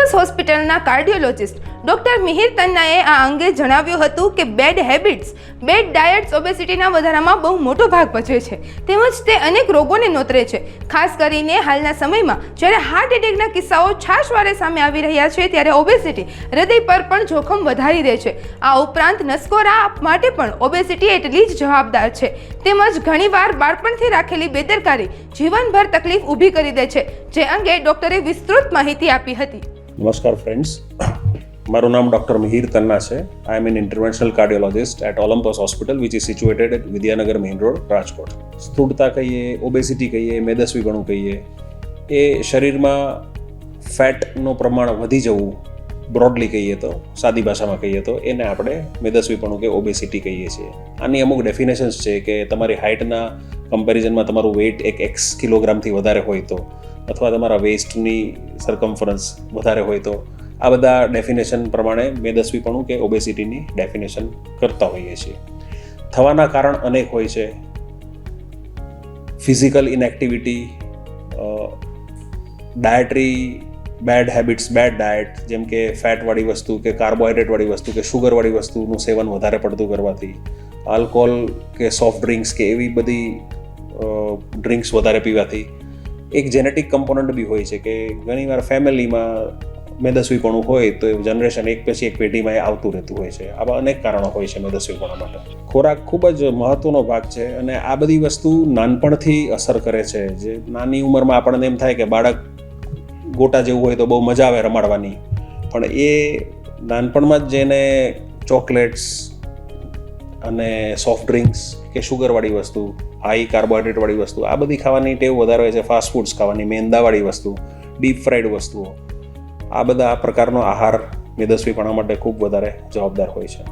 Olympus હોસ્પિટલના cardiologist doctor Mihir તન્નાએ આ અંગે જણાવ્યું હતું કે બેડ હેબિટ્સ, બેડ ડાયટ્સ ઓબેસિટીના વધારામાં બહુ મોટો ભાગ ભજવે છે, તેમજ તે અનેક રોગોને નોતરે છે. ખાસ કરીને હાલના સમયમાં જ્યારે હાર્ટ એટેકના કિસ્સાઓ છાશવારે સામે આવી રહ્યા છે, ત્યારે ઓબેસિટી હૃદય પર પણ જોખમ વધારી દે છે. આ ઉપરાંત નસકોરા માટે પણ ઓબેસિટી એટલી જ જવાબદાર છે. તેમજ ઘણીવાર બાળપણથી રાખેલી બેદરકારી જીવનભર તકલીફ ઊભી કરી દે છે, જે અંગે ડૉક્ટરે વિસ્તૃત માહિતી આપી હતી. નમસ્કાર ફ્રેન્ડ્સ, મારું નામ ડૉક્ટર મિહિર તન્ના છે. I am an interventional cardiologist at Olympus hospital which is situated at Vidyanagar main road, Rajkot. સ્થૂળતા કહીએ, ઓબેસિટી કહીએ, મેદસ્વીપણું કહીએ, એ શરીરમાં ફેટનું પ્રમાણ વધી જવું, બ્રોડલી કહીએ તો, સાદી ભાષામાં કહીએ તો એને આપણે મેદસ્વીપણું કે ઓબેસિટી કહીએ છીએ. આની અમુક ડેફિનેશન્સ છે કે તમારી હાઇટના કમ્પેરિઝનમાં તમારું વેઇટ એક એક્સ કિલોગ્રામથી વધારે હોય તો, અથવા તમારા વેસ્ટની સરકમફરન્સ વધારે હોય તો, આ બધા ડેફિનેશન પ્રમાણે મેદસ્વીપણું કે ઓબેસિટીની ડેફિનેશન કરતા હોઈએ છીએ. થવાના કારણ અનેક હોય છે. Physical inactivity, dietary bad habits, bad diet, જેમ કે ફેટવાળી વસ્તુ કે કાર્બોહાઈડ્રેટવાળી વસ્તુ કે શુગરવાળી વસ્તુનું સેવન વધારે પડતું કરવાથી, આલ્કોહોલ કે સોફ્ટ ડ્રિંક્સ કે એવી બધી ડ્રિંક્સ વધારે પીવાથી. એક જેનેટિક કમ્પોનન્ટ બી હોય છે કે ઘણીવાર ફેમિલીમાં મેદસ્વીપણું હોય તો જનરેશન એક પછી એક પેઢીમાં એ આવતું રહેતું હોય છે. આવા અનેક કારણો હોય છે મેદસ્વીપણા માટે. ખોરાક ખૂબ જ મહત્વનો ભાગ છે અને આ બધી વસ્તુ નાનપણથી અસર કરે છે. જે નાની ઉંમરમાં આપણને એમ થાય કે બાળક ગોટા જેવું હોય તો બહુ મજા આવે રમાડવાની, પણ એ નાનપણમાં જ જેને ચોકલેટ્સ અને સોફ્ટ ડ્રિંક્સ કે શુગરવાળી વસ્તુ, હાઈ કાર્બોહાઈડ્રેટવાળી વસ્તુ, આ બધી ખાવાની ટેવ વધારે હોય છે. ફાસ્ટ ફૂડ્સ ખાવાની, મેંદાવાળી વસ્તુ, ડીપ ફ્રાઈડ વસ્તુઓ, આ બધા પ્રકારનો આહાર મેદસ્વીપણા માટે ખૂબ વધારે જવાબદાર હોય છે.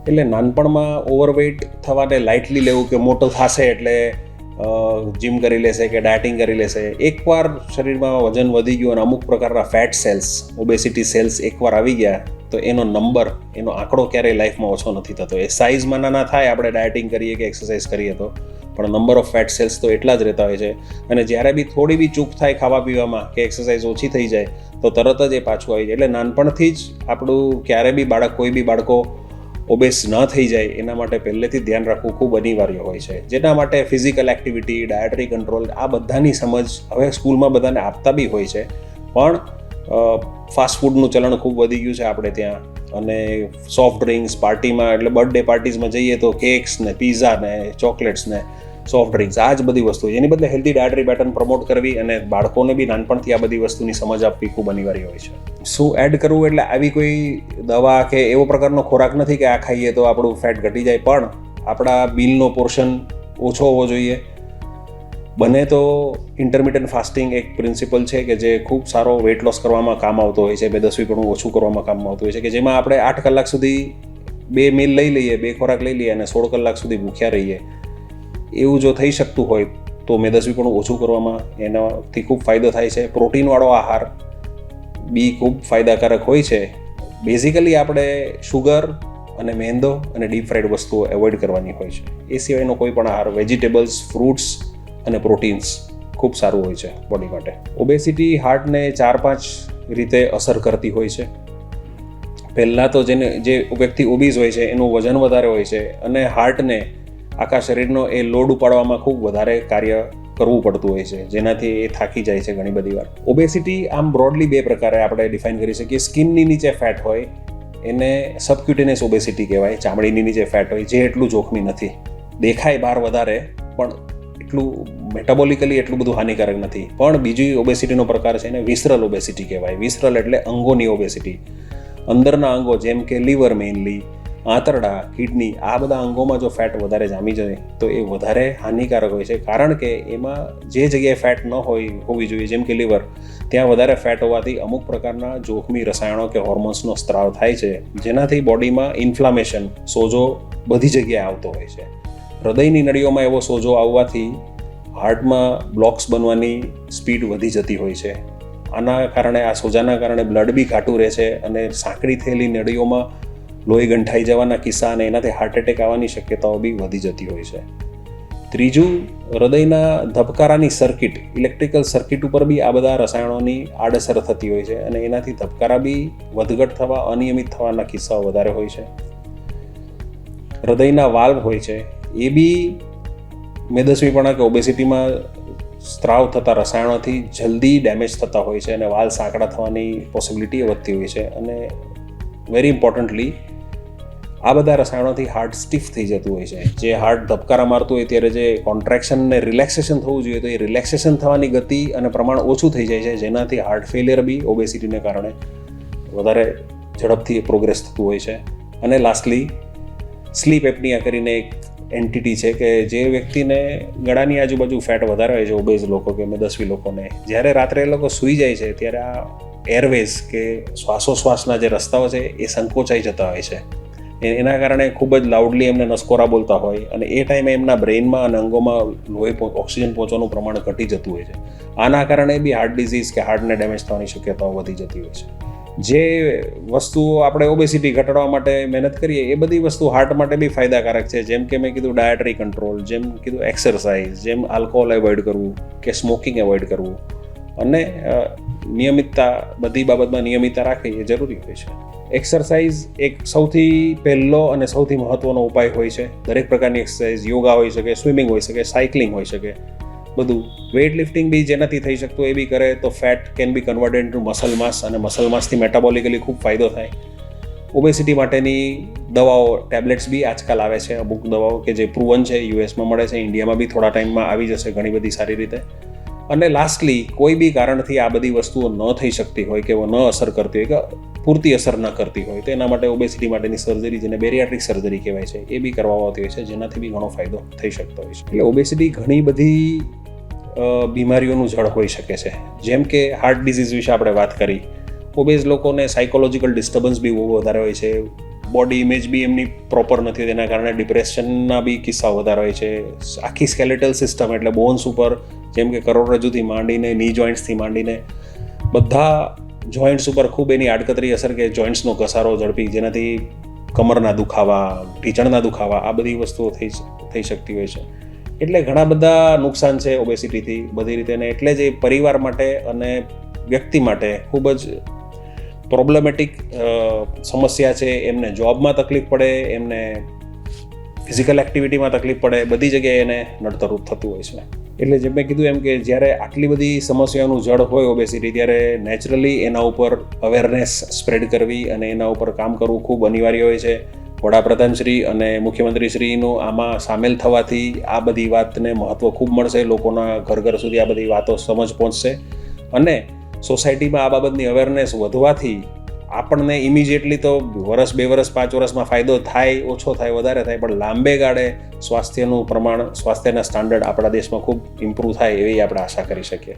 એટલે નાનપણમાં ઓવરવેઇટ થવાને લાઇટલી લેવું કે મોટો થશે એટલે જીમ કરી લેશે કે ડાયટિંગ કરી લેશે. એકવાર શરીરમાં વજન વધી ગયું અને અમુક પ્રકારના ફેટ સેલ્સ, ઓબેસિટી સેલ્સ એકવાર આવી ગયા તો એનો નંબર, એનો આંકડો ક્યારેય લાઈફમાં ઓછો નથી થતો. એ સાઇઝમાં નાના થાય આપણે ડાયટિંગ કરીએ કે એક્સરસાઇઝ કરીએ તો, પણ નંબર ઓફ ફેટ સેલ્સ તો એટલા જ રહેતા હોય છે. અને જ્યારે બી થોડી બી ચૂક થાય ખાવા પીવામાં કે એક્સરસાઇઝ ઓછી થઈ જાય તો તરત જ એ પાછું આવી જાય. એટલે નાનપણથી જ આપણું ક્યારે બી કોઈ બી બાળકો ઓબેસ ન થઈ જાય એના માટે પહેલેથી ધ્યાન રાખવું ખૂબ અનિવાર્ય હોય છે. જેના માટે ફિઝિકલ એક્ટિવિટી, ડાયટરી કંટ્રોલ, આ બધાની સમજ હવે સ્કૂલમાં બધાને આપતા બી હોય છે. પણ ફાસ્ટ ફૂડનું ચલણ ખૂબ વધી ગયું છે આપણે ત્યાં. અને સોફ્ટ ડ્રિંક્સ પાર્ટીમાં, એટલે બર્થડે પાર્ટીઝમાં જઈએ તો કેક્સ ને પીઝા ને ચોકલેટ્સ ને સોફ્ટ ડ્રિંક્સ, આ જ બધી વસ્તુ. એની બદલે હેલ્ધી ડાયટરી પેટર્ન પ્રમોટ કરવી અને બાળકોને બી નાનપણથી આ બધી વસ્તુની સમજ આપવી ખૂબ અનિવાર્ય હોય છે. શું એડ કરવું એટલે આવી કોઈ દવા કે એવો પ્રકારનો ખોરાક નથી કે આ ખાઈએ તો આપણું ફેટ ઘટી જાય, પણ આપણા બિલનો પોર્શન ઓછો હોવો જોઈએ. બને તો ઇન્ટરમિટન્ટ ફાસ્ટિંગ એક પ્રિન્સિપલ છે કે જે ખૂબ સારો વેઇટ લોસ કરવામાં કામ આવતો હોય છે, મેદસ્વીપણું ઓછું કરવામાં કામ આવતું હોય છે, કે જેમાં આપણે 8 કલાક સુધી 2 મીલ લઈ લઈએ, 2 ખોરાક લઈ લઈએ અને 16 કલાક સુધી ભૂખ્યા રહીએ. એવું જો થઈ શકતું હોય તો મેદસ્વીપણું ઓછું કરવામાં એનાથી ખૂબ ફાયદો થાય છે. પ્રોટીનવાળો આહાર બી ખૂબ ફાયદાકારક હોય છે. બેઝિકલી આપણે શુગર અને મેંદો અને ડીપ ફ્રાઈડ વસ્તુઓ એવોઇડ કરવાની હોય છે. એ સિવાયનો કોઈ પણ આહાર, વેજીટેબલ્સ, ફ્રૂટ્સ અને પ્રોટીન્સ ખૂબ સારું હોય છે બોડી માટે. ઓબેસિટી હાર્ટને 4-5 રીતે અસર કરતી હોય છે. પહેલાં તો જે વ્યક્તિ ઓબીઝ હોય છે એનું વજન વધારે હોય છે અને હાર્ટને આખા શરીરનો એ લોડ ઉપાડવામાં ખૂબ વધારે કાર્ય કરવું પડતું હોય છે, જેનાથી એ થાકી જાય છે ઘણી બધી વાર. ઓબેસિટી આમ બ્રોડલી 2 પ્રકારે આપણે ડિફાઇન કરી શકીએ. સ્કિનની નીચે ફેટ હોય એને સબક્યુટેનિયસ ઓબેસિટી કહેવાય. ચામડીની નીચે ફેટ હોય જે એટલું જોખમી નથી, દેખાય બહાર વધારે પણ એટલું મેટાબોલિકલી એટલું બધું હાનિકારક નથી. પણ બીજી ઓબેસિટીનો પ્રકાર છે એને વિસરલ ઓબેસિટી કહેવાય. વિસરલ એટલે અંગોની ઓબેસિટી. અંદરના અંગો જેમ કે લીવર મેઇનલી, આંતરડા, કિડની, આ બધા અંગોમાં જો ફેટ વધારે જામી જાય તો એ વધારે હાનિકારક હોય છે. કારણ કે એમાં જે જગ્યાએ ફેટ ન હોવી જોઈએ, જેમ કે લીવર, ત્યાં વધારે ફેટ હોવાથી અમુક પ્રકારના જોખમી રસાયણો કે હોર્મોન્સનો સ્ત્રાવ થાય છે, જેનાથી બોડીમાં ઇન્ફ્લામેશન, સોજો બધી જગ્યાએ આવતો હોય છે. હૃદયની નળીઓમાં એવો સોજો આવવાથી હાર્ટમાં બ્લોક્સ બનવાની સ્પીડ વધી જતી હોય છે. આના કારણે, આ સોજાના કારણે બ્લડ બી ઘાટું રહે છે અને સાંકડી થયેલી નળીઓમાં લોહી ગંઠાઈ જવાના કિસ્સા અને એનાથી હાર્ટ એટેક આવવાની શક્યતાઓ બી વધી જતી હોય છે. ત્રીજું, હૃદયના ધબકારાની સર્કિટ, ઇલેક્ટ્રિકલ સર્કિટ ઉપર બી આ બધા રસાયણોની આડઅસર થતી હોય છે અને એનાથી ધબકારા બી વધઘટ થવા, અનિયમિત થવાના કિસ્સાઓ વધારે હોય છે. હૃદયના વાલ્વ હોય છે એ બી મેદસ્વીપણા કે ઓબેસિટીમાં સ્ત્રાવ થતા રસાયણોથી જલ્દી ડેમેજ થતા હોય છે અને વાલ સાંકડા થવાની પોસિબિલિટી વધતી હોય છે. અને વેરી ઇમ્પોર્ટન્ટલી આ બધા રસાયણોથી હાર્ટ સ્ટીફ થઈ જતું હોય છે. જે હાર્ટ ધબકારા મારતું હોય ત્યારે જે કોન્ટ્રેક્શન ને રિલેક્સેશન થવું જોઈએ તો એ રિલેક્સેશન થવાની ગતિ અને પ્રમાણ ઓછું થઈ જાય છે, જેનાથી હાર્ટ ફેલિયર બી ઓબેસિટીને કારણે વધારે ઝડપથી પ્રોગ્રેસ થતું હોય છે. અને લાસ્ટલી સ્લીપ એપનિયા કરીને એક એન્ટિટી છે કે જે વ્યક્તિને ગળાની આજુબાજુ ફેટ વધારે હોય છે, ઓબેઝ લોકો કે મેદસ્વી લોકોને, જ્યારે રાત્રે એ લોકો સૂઈ જાય છે ત્યારે આ એરવેઝ કે શ્વાસોશ્વાસના જે રસ્તાઓ છે એ સંકોચાઈ જતા હોય છે. એના કારણે ખૂબ જ લાઉડલી એમને નસકોરા બોલતા હોય અને એ ટાઈમે એમના બ્રેઇનમાં અને અંગોમાં લોહી ઓક્સિજન પહોંચવાનું પ્રમાણ ઘટી જતું હોય છે. આના કારણે બી હાર્ટ ડિઝીઝ કે હાર્ટને ડેમેજ થવાની શક્યતાઓ વધી જતી હોય છે. જે વસ્તુઓ આપણે ઓબેસિટી ઘટાડવા માટે મહેનત કરીએ એ બધી વસ્તુ હાર્ટ માટે બી ફાયદાકારક છે. જેમ કે મેં કીધું ડાયટરી કંટ્રોલ, જેમ કીધું એક્સરસાઇઝ, જેમ આલ્કોહોલ એવોઇડ કરવું કે સ્મોકિંગ એવોઇડ કરવું અને નિયમિતતા, બધી બાબતમાં નિયમિતતા રાખવી એ જરૂરી હોય છે. એક્સરસાઇઝ એક સૌથી પહેલો અને સૌથી મહત્ત્વનો ઉપાય હોય છે. દરેક પ્રકારની એક્સરસાઇઝ, યોગા હોઈ શકે, સ્વિમિંગ હોઈ શકે, સાયકલિંગ હોઈ શકે, બધું. વેઇટ લિફ્ટિંગ બી જેનાથી થઈ શકતું એ બી કરે તો fat can be converted to muscle mass અને મસલ માસથી મેટાબોલિકલી ખૂબ ફાયદો થાય. ઓબેસિટી માટેની દવાઓ, ટેબ્લેટ્સ બી આજકાલ આવે છે, અમુક દવાઓ કે જે પ્રૂવન છે, યુએસમાં મળે છે, ઇન્ડિયામાં બી થોડા ટાઈમમાં આવી જશે ઘણી બધી સારી રીતે. અને લાસ્ટલી કોઈ બી કારણથી આ બધી વસ્તુઓ ન થઈ શકતી હોય કે ન અસર કરતી હોય કે પૂરતી અસર ન કરતી હોય તો એના માટે ઓબેસિટી માટેની સર્જરી, જેને બેરિયાટ્રિક સર્જરી કહેવાય છે, એ બી કરવામાં આવતી હોય છે, જેનાથી બી ઘણો ફાયદો થઈ શકતો હોય છે. એટલે ઓબેસિટી ઘણી બધી બીમારીઓનું જળ હોઈ શકે છે. જેમ કે હાર્ટ ડિઝીઝ વિશે આપણે વાત કરી, ઓબેઝ લોકોને સાયકોલોજીકલ ડિસ્ટર્બન્સ બી બહુ વધારે હોય છે, બોડી ઇમેજ બી એમની પ્રોપર નથી, તેના કારણે ડિપ્રેશનના બી કિસ્સાઓ વધારે હોય છે. આખી સ્કેલેટલ સિસ્ટમ એટલે બોન્સ ઉપર, જેમ કે કરોડરજ્જુથી માંડીને ની જોઈન્ટ્સથી માંડીને બધા જોઈન્ટ્સ ઉપર ખૂબ એની આડકતરી અસર કે જોઈન્ટ્સનો ઘસારો ઝડપી, જેનાથી કમરના દુખાવા, ઢીંચણના દુખાવા, આ બધી વસ્તુઓ થઈ શકતી હોય છે. એટલે ઘણા બધા નુકસાન છે ઓબેસિટીથી બધી રીતે. ને એટલે જ એ પરિવાર માટે અને વ્યક્તિ માટે ખૂબ જ પ્રોબ્લેમેટિક સમસ્યા છે. એમને જોબમાં તકલીફ પડે, એમને ફિઝિકલ એક્ટિવિટીમાં તકલીફ પડે, બધી જગ્યાએ એને નડતરરૂપ થતું હોય છે. એટલે જેમ મેં કીધું એમ કે જ્યારે આટલી બધી સમસ્યાઓનું જડ હોય ઓબેસિટી, ત્યારે નેચરલી એના ઉપર અવેરનેસ સ્પ્રેડ કરવી અને એના ઉપર કામ કરવું ખૂબ અનિવાર્ય હોય છે. વડાપ્રધાન શ્રી અને મુખ્યમંત્રી શ્રીનું આમાં સામેલ થવાથી આ બધી વાતને મહત્ત્વ ખૂબ મળશે. લોકોના ઘર ઘર સુધી આ બધી વાતો સમજ પહોંચશે અને સોસાયટીમાં આ બાબતની અવેરનેસ વધવાથી આપણને ઇમિડિયેટલી તો વર્ષ, 2 વર્ષ, 5 વર્ષમાં ફાયદો થાય, ઓછો થાય, વધારે થાય, પણ લાંબે ગાળે સ્વાસ્થ્યનું પ્રમાણ, સ્વાસ્થ્યના સ્ટાન્ડર્ડ આપણા દેશમાં ખૂબ ઇમ્પ્રૂવ થાય એવી આપણે આશા કરી શકીએ.